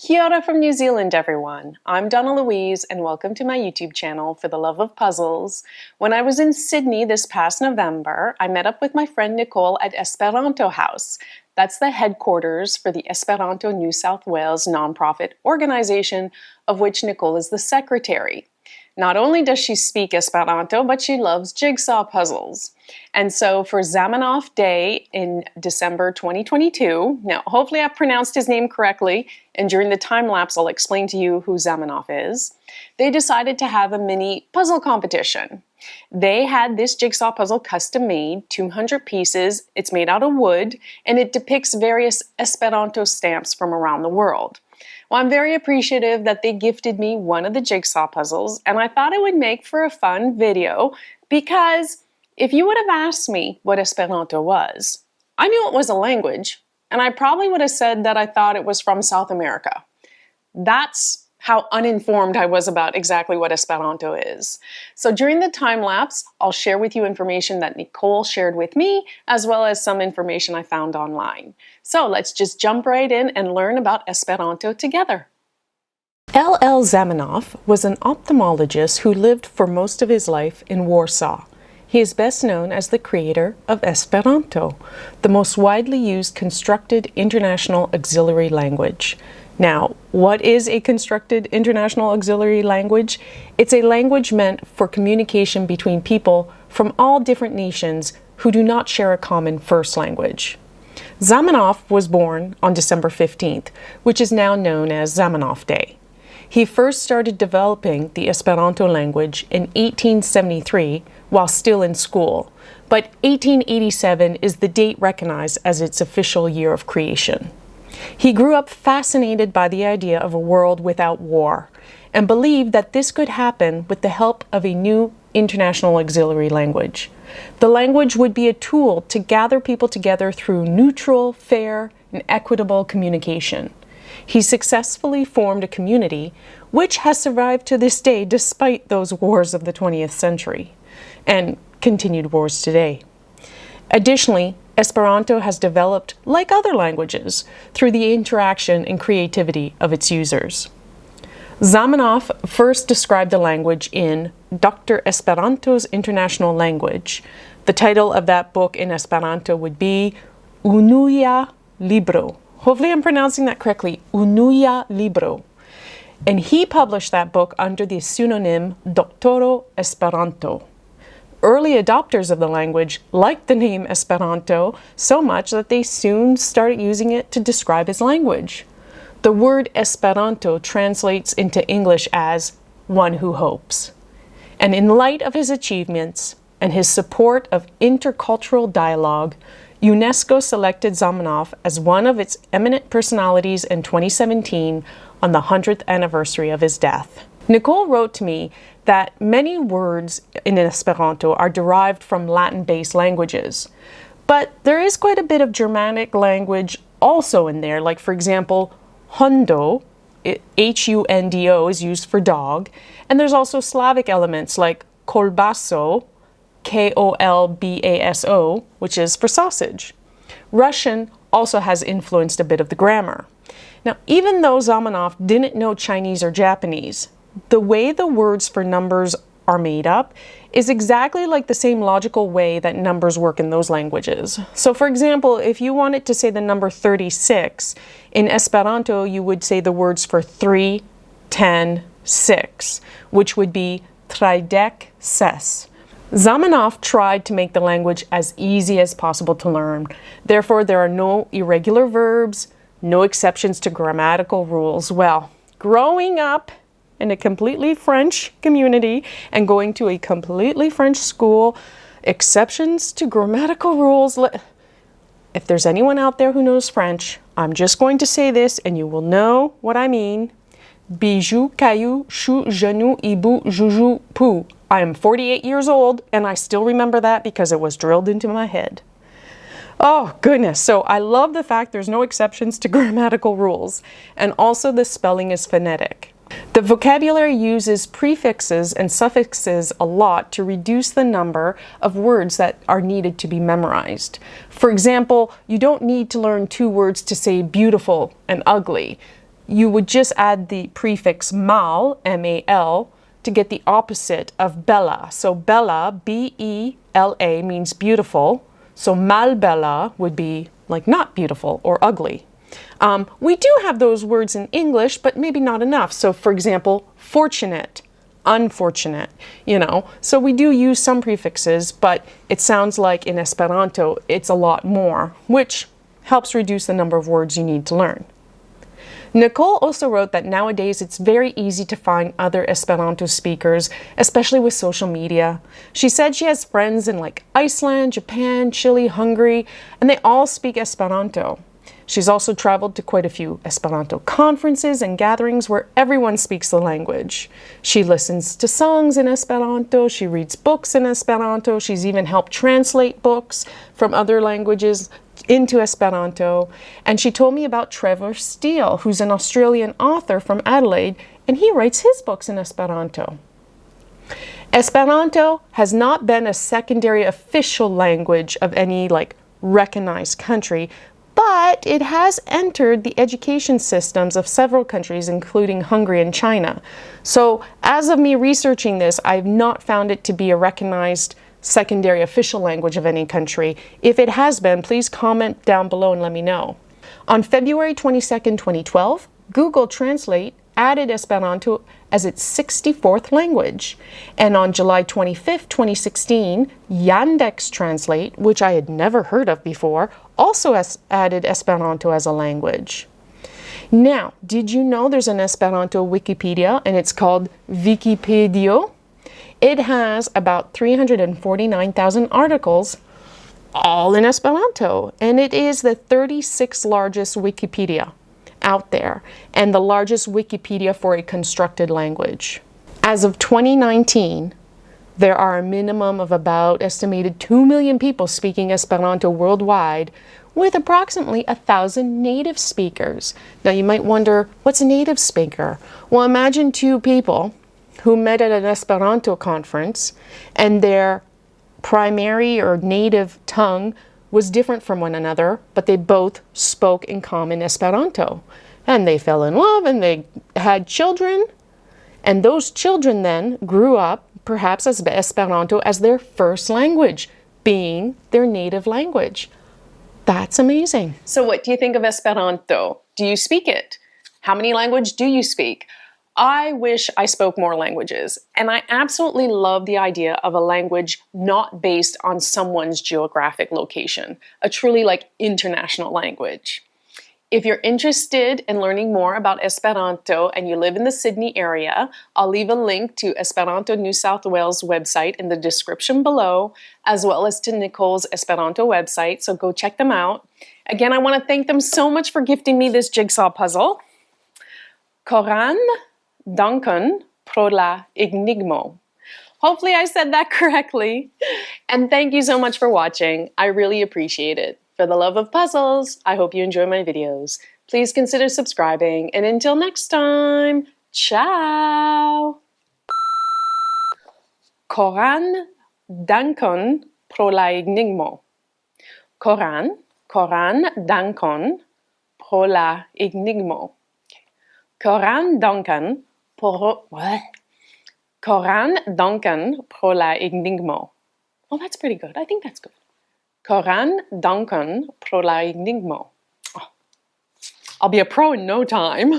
Kia ora from New Zealand, everyone. I'm Donna Louise, and welcome to my YouTube channel for the love of puzzles. When I was in Sydney this past November, I met up with my friend Nicole at Esperanto House. That's the headquarters for the Esperanto New South Wales nonprofit organization, of which Nicole is the secretary. Not only does she speak Esperanto, but she loves jigsaw puzzles. And so for Zamenhof Day in December 2022, now hopefully I've pronounced his name correctly, and during the time lapse I'll explain to you who Zamenhof is, they decided to have a mini puzzle competition. They had this jigsaw puzzle custom made, 200 pieces, it's made out of wood, and it depicts various Esperanto stamps from around the world. Well, I'm very appreciative that they gifted me one of the jigsaw puzzles, and I thought it would make for a fun video because if you would have asked me what Esperanto was, I knew it was a language, and I probably would have said that I thought it was from South America. That's how uninformed I was about exactly what Esperanto is. So during the time lapse, I'll share with you information that Nicole shared with me, as well as some information I found online. So let's just jump right in and learn about Esperanto together. L.L. Zamenhof was an ophthalmologist who lived for most of his life in Warsaw. He is best known as the creator of Esperanto, the most widely used constructed international auxiliary language. Now, what is a constructed international auxiliary language? It's a language meant for communication between people from all different nations who do not share a common first language. Zamenhof was born on December 15th, which is now known as Zamenhof Day. He first started developing the Esperanto language in 1873 while still in school, but 1887 is the date recognized as its official year of creation. He grew up fascinated by the idea of a world without war and believed that this could happen with the help of a new international auxiliary language. The language would be a tool to gather people together through neutral, fair, and equitable communication. He successfully formed a community which has survived to this day despite those wars of the 20th century and continued wars today. Additionally, Esperanto has developed like other languages through the interaction and creativity of its users. Zamenhof first described the language in Dr. Esperanto's International Language. The title of that book in Esperanto would be Unuia Libro. Hopefully I'm pronouncing that correctly, Unuia Libro. And he published that book under the pseudonym Doktoro Esperanto. Early adopters of the language liked the name Esperanto so much that they soon started using it to describe his language. The word Esperanto translates into English as one who hopes. And in light of his achievements and his support of intercultural dialogue, UNESCO selected Zamenhof as one of its eminent personalities in 2017 on the 100th anniversary of his death. Nicole wrote to me that many words in Esperanto are derived from Latin-based languages, but there is quite a bit of Germanic language also in there, like for example, hundo, H-U-N-D-O, is used for dog, and there's also Slavic elements like kolbaso, K-O-L-B-A-S-O, which is for sausage. Russian also has influenced a bit of the grammar. Now, even though Zamenhof didn't know Chinese or Japanese, the way the words for numbers are made up is exactly like the same logical way that numbers work in those languages. So for example, if you wanted to say the number 36, in Esperanto you would say the words for 3, 10, 6, which would be tridek ses. Zamenhof tried to make the language as easy as possible to learn. Therefore, there are no irregular verbs, no exceptions to grammatical rules. Well, growing up in a completely French community and going to a completely French school, exceptions to grammatical rules. If there's anyone out there who knows French, I'm just going to say this and you will know what I mean. Bijou, caillou, chou, genou, ibu, joujou, pou. I am 48 years old and I still remember that because it was drilled into my head. Oh goodness, so I love the fact there's no exceptions to grammatical rules, and also the spelling is phonetic. The vocabulary uses prefixes and suffixes a lot to reduce the number of words that are needed to be memorized. For example, you don't need to learn 2 words to say beautiful and ugly. you would just add the prefix mal, M-A-L, to get the opposite of bella. So bella, B-E-L-A, means beautiful. So mal bella would be like not beautiful or ugly. We do have those words in English, but maybe not enough. So for example, fortunate, unfortunate, you know. So we do use some prefixes, but it sounds like in Esperanto it's a lot more, which helps reduce the number of words you need to learn. Nicole also wrote that nowadays it's very easy to find other Esperanto speakers, especially with social media. She said she has friends in like Iceland, Japan, Chile, Hungary, and they all speak Esperanto. She's also traveled to quite a few Esperanto conferences and gatherings where everyone speaks the language. She listens to songs in Esperanto, she reads books in Esperanto, she's even helped translate books from other languages into Esperanto. And she told me about Trevor Steele, who's an Australian author from Adelaide, and he writes his books in Esperanto. Esperanto has not been a secondary official language of any recognized country, but it has entered the education systems of several countries, including Hungary and China. So as of me researching this, I've not found it to be a recognized secondary official language of any country. If it has been, please comment down below and let me know. On February 22nd, 2012, Google Translate added Esperanto as its 64th language. And on July 25th, 2016, Yandex Translate, which I had never heard of before, also has added Esperanto as a language. Now, did you know there's an Esperanto Wikipedia and it's called Wikipedio? It has about 349,000 articles, all in Esperanto, and it is the 36th largest Wikipedia out there and the largest Wikipedia for a constructed language. As of 2019, there are a minimum of about estimated 2 million people speaking Esperanto worldwide, with approximately 1,000 native speakers. Now you might wonder, what's a native speaker? Well, imagine two people who met at an Esperanto conference and their primary or native tongue was different from one another, but they both spoke in common Esperanto. And they fell in love and they had children. And those children then grew up perhaps as Esperanto as their first language, being their native language. That's amazing. So what do you think of Esperanto? Do you speak it? How many languages do you speak? I wish I spoke more languages, and I absolutely love the idea of a language not based on someone's geographic location, a truly international language. If you're interested in learning more about Esperanto and you live in the Sydney area, I'll leave a link to Esperanto New South Wales website in the description below, as well as to Nicole's Esperanto website, so go check them out. Again, I want to thank them so much for gifting me this jigsaw puzzle. Koran Duncan pro la enigmo. Hopefully I said that correctly. And thank you so much for watching. I really appreciate it. For the love of puzzles, I hope you enjoy my videos. Please consider subscribing. And until next time, ciao! Koran Duncan pro la enigmo. Koran Duncan pro la enigmo. Koran Duncan Koran Duncan pro la enigmo. Oh, that's pretty good. I think that's good. Koran Duncan pro la enigmo. Oh, I'll be a pro in no time.